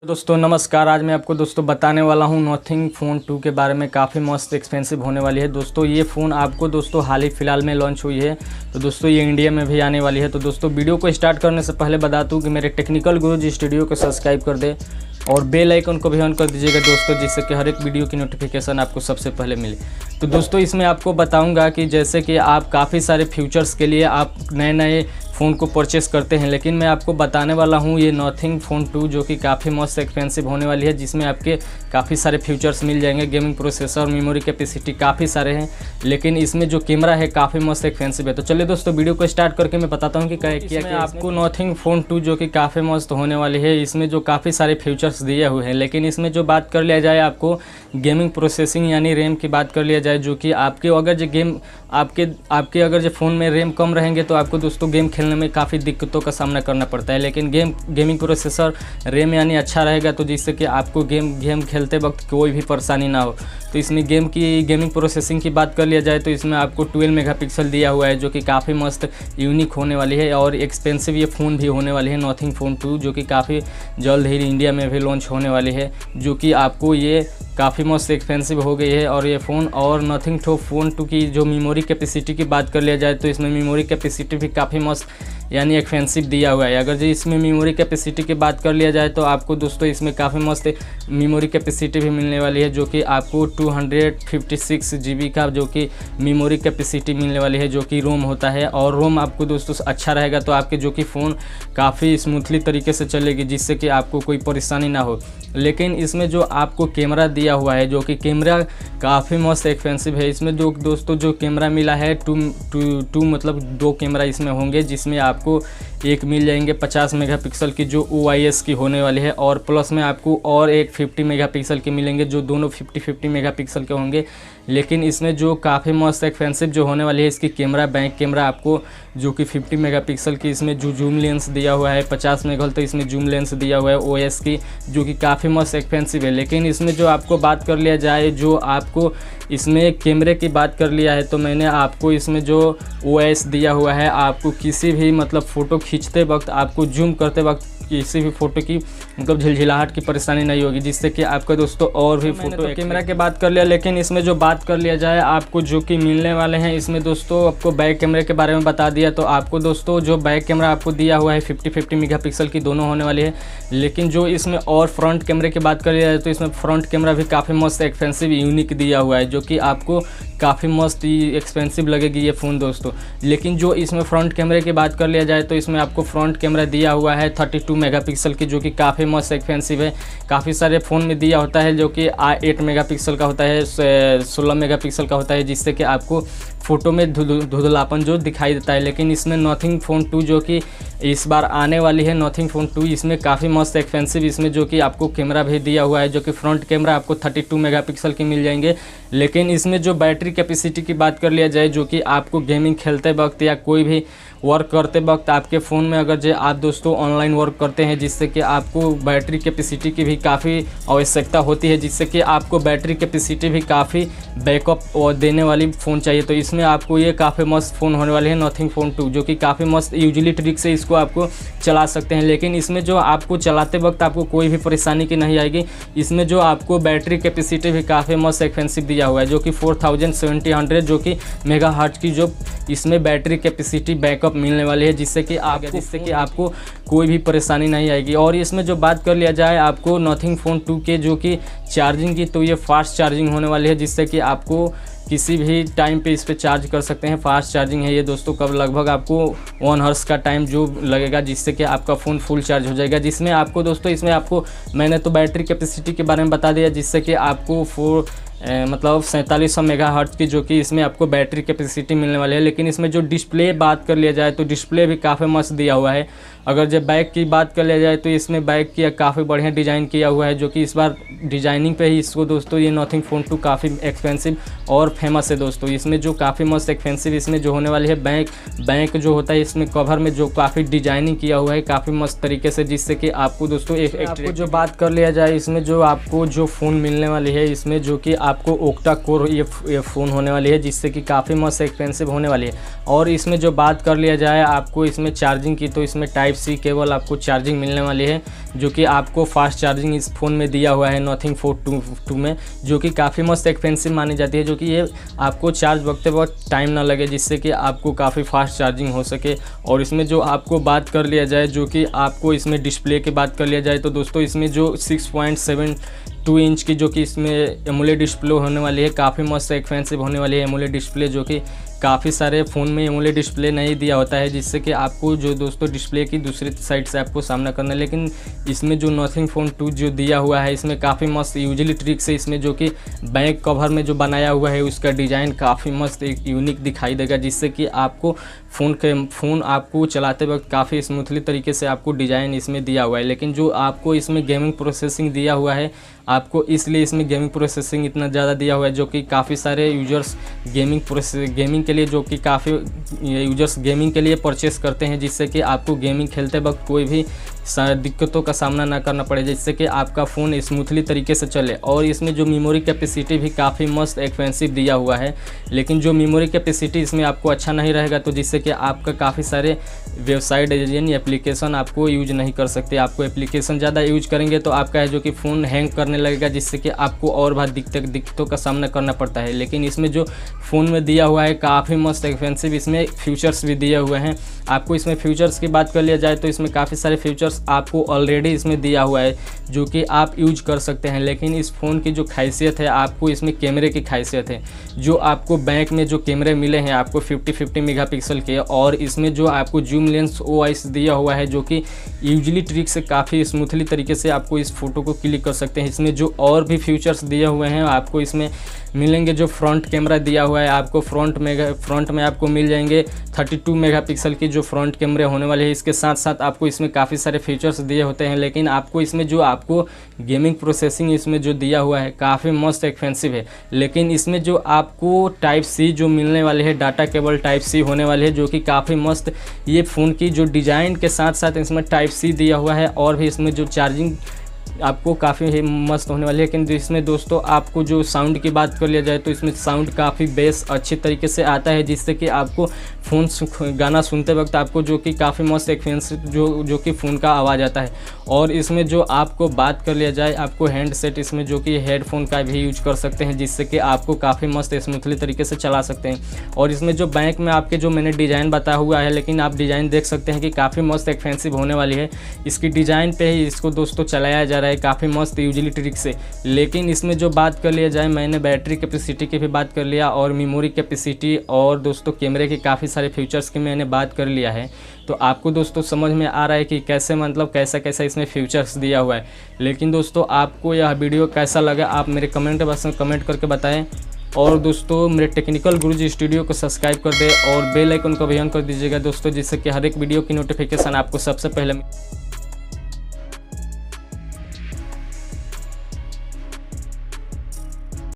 दोस्तों नमस्कार। आज मैं आपको दोस्तों बताने वाला हूं नथिंग फ़ोन 2 के बारे में। काफ़ी मस्त एक्सपेंसिव होने वाली है दोस्तों। ये फ़ोन आपको दोस्तों हाल ही फ़िलहाल में लॉन्च हुई है, तो दोस्तों ये इंडिया में भी आने वाली है। तो दोस्तों वीडियो को स्टार्ट करने से पहले बता दूं कि मेरे टेक्निकल गुरुजी स्टूडियो को सब्सक्राइब कर दे और बेल आइकन को भी ऑन कर दीजिएगा दोस्तों, जिससे कि हर एक वीडियो की नोटिफिकेशन आपको सबसे पहले मिले। तो दोस्तों इसमें आपको बताऊंगा कि जैसे कि आप काफ़ी सारे फीचर्स के लिए आप नए फ़ोन को परचेस करते हैं, लेकिन मैं आपको बताने वाला हूं ये नथिंग फ़ोन 2 जो कि काफ़ी मस्त एक्सपेंसिव होने वाली है, जिसमें आपके काफ़ी सारे फीचर्स मिल जाएंगे। गेमिंग प्रोसेसर, मेमोरी कैपेसिटी काफ़ी सारे हैं, लेकिन इसमें जो कैमरा है काफ़ी मस्त एक्सपेंसिव है। तो चलिए दोस्तों वीडियो को स्टार्ट करके मैं बताता हूँ कि क्या आपको नथिंग फ़ोन 2 जो कि काफ़ी मस्त होने वाली है, इसमें जो काफ़ी सारे फीचर्स दिए हुए हैं। लेकिन इसमें जो बात कर लिया जाए आपको गेमिंग प्रोसेसिंग यानी रैम की बात कर लिया जाए, जो कि आपके अगर जो गेम आपके अगर जो फ़ोन में रैम कम रहेंगे तो आपको दोस्तों गेम खेलने में काफ़ी दिक्कतों का सामना करना पड़ता है। लेकिन गेमिंग प्रोसेसर रैम यानी अच्छा रहेगा, तो जिससे कि आपको गेम खेलते वक्त कोई भी परेशानी ना हो। तो इसमें गेमिंग प्रोसेसिंग की बात कर लिया जाए तो इसमें आपको 12 मेगापिक्सल दिया हुआ है, जो कि काफ़ी मस्त यूनिक होने वाली है और एक्सपेंसिव ये फ़ोन भी होने वाली है नथिंग फ़ोन 2, जो कि काफ़ी जल्द ही इंडिया में भी लॉन्च होने वाली है, जो कि आपको ये काफ़ी मस्त एक्सपेंसिव हो गई है। और ये फ़ोन और नथिंग फ़ोन 2 की जो मेमोरी कैपेसिटी की बात कर लिया जाए तो इसमें मेमोरी कैपेसिटी भी काफ़ी मस्त यानी एक्सपेंसिव दिया हुआ है। अगर जो इसमें मेमोरी कैपेसिटी की बात कर लिया जाए तो आपको दोस्तों इसमें काफ़ी मस्त मेमोरी कैपेसिटी भी मिलने वाली है, जो कि आपको 256 GB का जो कि मेमोरी कैपेसिटी मिलने वाली है, जो कि रोम होता है। और रोम आपको दोस्तों अच्छा रहेगा तो आपके जो कि फ़ोन काफ़ी स्मूथली तरीके से चलेगी, जिससे कि आपको कोई परेशानी ना हो। लेकिन इसमें जो आपको कैमरा दिया हुआ है, जो कि कैमरा काफ़ी मस्त एक्सपेंसिव है। इसमें दोस्तों जो कैमरा मिला है टू मतलब 2 कैमरा इसमें होंगे, जिसमें आपको एक मिल जाएंगे 50 मेगापिक्सल की जो OIS की होने वाली है, और प्लस में आपको और एक 50 मेगापिक्सल के मिलेंगे, जो दोनों 50 मेगापिक्सल के होंगे। लेकिन इसमें जो काफ़ी मस्त एक्सपेंसिव जो होने वाली है इसकी कैमरा बैक कैमरा आपको जो कि 50 मेगापिक्सल की इसमें जो जूम लेंस दिया हुआ है, 50 मेगापिक्सल तो इसमें जूम लेंस दिया हुआ है OIS की, जो कि काफ़ी मस्त एक्सपेंसिव है। लेकिन इसमें जो आपको बात कर लिया जाए, जो आपको इसमें कैमरे की बात कर लिया है, तो मैंने आपको इसमें जो OIS दिया हुआ है, आपको किसी भी मतलब फ़ोटो खींचते वक्त आपको जूम करते वक्त किसी भी फ़ोटो की मतलब झिलझिलाहट की परेशानी नहीं होगी, जिससे कि आपका दोस्तों और भी फ़ोटो कैमरा की बात कर लिया। लेकिन इसमें जो बात कर लिया जाए आपको जो कि मिलने वाले हैं, इसमें दोस्तों आपको बैक कैमरे के बारे में बता दिया। तो आपको दोस्तों जो बैक कैमरा आपको दिया हुआ है 50 मेगापिक्सल की दोनों होने वाली है। लेकिन जो इसमें और फ्रंट कैमरे की बात कर लिया जाए तो इसमें फ्रंट कैमरा भी काफ़ी मस्त एक्सपेंसिव यूनिक दिया हुआ है, जो कि आपको काफ़ी मस्त एक्सपेंसिव लगेगी ये फ़ोन दोस्तों। लेकिन जो इसमें फ्रंट कैमरे की बात कर लिया जाए तो इसमें आपको फ्रंट कैमरा दिया हुआ है 32 मेगापिक्सल की, जो कि काफ़ी मस्त एक्सपेंसिव है। काफ़ी सारे फ़ोन में दिया होता है जो कि 8 मेगापिक्सल का होता है, 16 मेगापिक्सल का होता है, जिससे कि आपको फ़ोटो में धुंधलापन जो दिखाई देता है। लेकिन इसमें नथिंग फ़ोन 2 जो कि इस बार आने वाली है नथिंग फ़ोन 2, इसमें काफ़ी मस्त एक्सपेंसिव इसमें जो कि आपको कैमरा भी दिया हुआ है, जो कि फ्रंट कैमरा आपको 32 मेगापिक्सल की मिल जाएंगे। लेकिन इसमें जो बैटरी कैपेसिटी की बात कर लिया जाए, जो कि आपको गेमिंग खेलते वक्त या कोई भी वर्क करते वक्त आपके फ़ोन में अगर जो आप दोस्तों ऑनलाइन वर्क करते हैं, जिससे कि आपको बैटरी कैपेसिटी की भी काफ़ी आवश्यकता होती है, जिससे कि आपको बैटरी कैपेसिटी भी काफ़ी बैकअप देने वाली फ़ोन चाहिए। तो इसमें आपको ये काफ़ी मस्त फ़ोन होने वाली है नथिंग फ़ोन 2, जो कि काफ़ी मस्त यूजिली ट्रिक से इसको आपको चला सकते हैं। लेकिन इसमें जो आपको चलाते वक्त आपको कोई भी परेशानी की नहीं आएगी। इसमें जो आपको बैटरी कैपेसिटी भी काफ़ी मस्त एक्सपेंसिव दिया हुआ है, जो कि 4700 जो कि मेगाहर्ट्ज की जो इसमें बैटरी कैपेसिटी बैकअप मिलने वाली है, जिससे कि आपको कोई भी परेशानी नहीं आएगी। और इसमें जो बात कर लिया जाए आपको नथिंग फ़ोन 2 के जो कि चार्जिंग की, तो ये फास्ट चार्जिंग होने वाली है, जिससे कि आपको किसी भी टाइम पे इस पे चार्ज कर सकते हैं। फास्ट चार्जिंग है ये दोस्तों, कब लगभग आपको 1 हर्ट्ज़ का टाइम जो लगेगा, जिससे कि आपका फ़ोन फुल चार्ज हो जाएगा। जिसमें आपको दोस्तों इसमें आपको मैंने तो बैटरी कैपेसिटी के बारे में बता दिया, जिससे कि आपको 4700 मेगाहर्ट्ज़ की जो कि इसमें आपको बैटरी कैपेसिटी मिलने वाली है। लेकिन इसमें जो डिस्प्ले बात कर लिया जाए तो डिस्प्ले भी काफ़ी मस्त दिया हुआ है। अगर जब बैक की बात कर लिया जाए तो इसमें बैक की काफ़ी बढ़िया डिज़ाइन किया हुआ है, जो कि इस बार डिज़ाइनिंग पे ही इसको दोस्तों ये नथिंग फ़ोन 2 काफ़ी एक्सपेंसिव और फेमस है दोस्तों। इसमें जो काफ़ी मस्त एक्सपेंसिव इसमें जो होने वाली है बैक जो होता है, इसमें कवर में जो काफ़ी डिज़ाइनिंग किया हुआ है काफ़ी मस्त तरीके से, जिससे कि आपको दोस्तों आपको जो बात कर लिया जाए इसमें जो आपको जो फ़ोन मिलने वाली है, इसमें जो कि आपको ओक्टा कोर ये फ़ोन होने वाली है, जिससे कि काफ़ी मस्त एक्सपेंसिव होने वाली है। और इसमें जो बात कर लिया जाए आपको इसमें चार्जिंग की, तो इसमें टाइप सी केबल आपको चार्जिंग मिलने वाली है, जो कि आपको फास्ट चार्जिंग इस फ़ोन में दिया हुआ है नथिंग फोन 2 में, जो कि काफ़ी मस्त एक्सपेंसिव मानी जाती है, जो कि ये आपको चार्ज करते वक्त टाइम ना लगे, जिससे कि आपको काफ़ी फास्ट चार्जिंग हो सके। और इसमें जो आपको बात कर लिया जाए, जो कि आपको इसमें डिस्प्ले की बात कर लिया जाए, तो दोस्तों इसमें जो 6.72 इंच की जो कि इसमें एमोलेड डिस्प्ले होने वाली है, काफ़ी मस्त एक्सपेंसिव होने वाली है एमोलेड डिस्प्ले, जो कि काफ़ी सारे फ़ोन में एमोलेड डिस्प्ले नहीं दिया होता है, जिससे कि आपको जो दोस्तों डिस्प्ले की दूसरी साइड से आपको सामना करना है। लेकिन इसमें जो नथिंग फोन 2 जो दिया हुआ है, इसमें काफ़ी मस्त यूजली ट्रिक से इसमें जो कि बैक कवर में जो बनाया हुआ है उसका डिज़ाइन काफ़ी मस्त एक यूनिक दिखाई देगा, जिससे कि आपको फ़ोन आपको चलाते वक्त काफ़ी स्मूथली तरीके से आपको डिज़ाइन इसमें दिया हुआ है। लेकिन जो आपको इसमें गेमिंग प्रोसेसिंग दिया हुआ है, आपको इसलिए इसमें गेमिंग प्रोसेसिंग इतना ज़्यादा दिया हुआ है, जो कि काफ़ी सारे यूजर्स गेमिंग के लिए, जो कि काफ़ी यूजर्स गेमिंग के लिए परचेस करते हैं, जिससे कि आपको गेमिंग खेलते वक्त कोई भी दिक्कतों का सामना ना करना पड़े, जिससे कि आपका फ़ोन स्मूथली तरीके से चले। और इसमें जो मेमोरी कैपेसिटी भी काफ़ी मस्त एक्सपेंसिव दिया हुआ है, लेकिन जो मेमोरी कैपेसिटी इसमें आपको अच्छा नहीं रहेगा, तो जिससे कि आपका काफ़ी सारे वेबसाइट यानी एप्लीकेशन आपको यूज नहीं कर सकते। आपको एप्लीकेशन ज़्यादा यूज करेंगे तो आपका है जो कि फ़ोन हैंग करने लगेगा, जिससे कि आपको और बार दिक्कतों का सामना करना पड़ता है। लेकिन इसमें जो फ़ोन में दिया हुआ है काफ़ी मस्त एक्सपेंसिव इसमें फीचर्स भी दिए हुए हैं। आपको इसमें फीचर्स की बात कर लिया जाए तो इसमें काफ़ी सारे फीचर्स आपको ऑलरेडी इसमें दिया हुआ है, जो कि आप यूज कर सकते हैं। लेकिन इस फ़ोन की जो खासियत है, आपको इसमें कैमरे की खासियत है, जो आपको बैक में जो कैमरे मिले हैं आपको 50 मेगापिक्सल के, और इसमें जो आपको जूम लेंस OIS दिया हुआ है, जो कि यूजली ट्रिक से काफ़ी स्मूथली तरीके से आपको इस फोटो को क्लिक कर सकते हैं। इसमें जो और भी फीचर्स दिए हुए हैं आपको इसमें मिलेंगे। जो फ्रंट कैमरा दिया हुआ है आपको फ्रंट में आपको मिल जाएंगे 32 मेगापिक्सल की जो फ्रंट कैमरे होने वाले हैं। इसके साथ साथ आपको इसमें काफ़ी सारे फीचर्स दिए होते हैं, लेकिन आपको इसमें जो आपको गेमिंग प्रोसेसिंग इसमें जो दिया हुआ है काफ़ी मस्त एक्सपेंसिव है। लेकिन इसमें जो आपको टाइप सी जो मिलने वाले है, डाटा केबल टाइप सी होने वाले है, जो कि काफ़ी मस्त ये फ़ोन की जो डिज़ाइन के साथ साथ इसमें टाइप सी दिया हुआ है, और भी इसमें जो चार्जिंग आपको काफ़ी मस्त होने वाली है। लेकिन इसमें दोस्तों आपको जो साउंड की बात कर लिया जाए तो इसमें साउंड काफ़ी बेस अच्छी तरीके से आता है, जिससे कि आपको फ़ोन गाना सुनते वक्त आपको जो कि काफ़ी मस्त एक्सपेंसिव जो कि फ़ोन का आवाज़ आता है। और इसमें जो आपको बात कर लिया जाए आपको हैंडसेट इसमें जो कि हेडफोन का भी यूज कर सकते हैं, जिससे कि आपको काफ़ी मस्त स्मूथली तरीके से चला सकते हैं। और इसमें जो बैक में आपके जो मैंने डिज़ाइन बताया हुआ है, लेकिन आप डिज़ाइन देख सकते हैं कि काफ़ी मस्त एक्सपेंसिव होने वाली है। इसकी डिज़ाइन पे ही इसको दोस्तों चलाया जा रहा है काफ़ी मस्त यूजली ट्रिक से। लेकिन इसमें जो बात कर लिया जाए, मैंने बैटरी कैपेसिटी की भी बात कर लिया, और मेमोरी कैपेसिटी, और दोस्तों कैमरे के काफ़ी सारे फीचर्स की मैंने बात कर लिया है। तो आपको दोस्तों समझ में आ रहा है कि कैसे कैसा इसमें फीचर्स दिया हुआ है। लेकिन दोस्तों आपको यह वीडियो कैसा लगा आप मेरे कमेंट बॉक्स में कमेंट करके बताएं। और दोस्तों मेरे टेक्निकल गुरुजी स्टूडियो को सब्सक्राइब कर दें और बेल आइकन को भी ऑन कर दीजिएगा दोस्तों, जिससे कि हर एक वीडियो की नोटिफिकेशन आपको सबसे पहले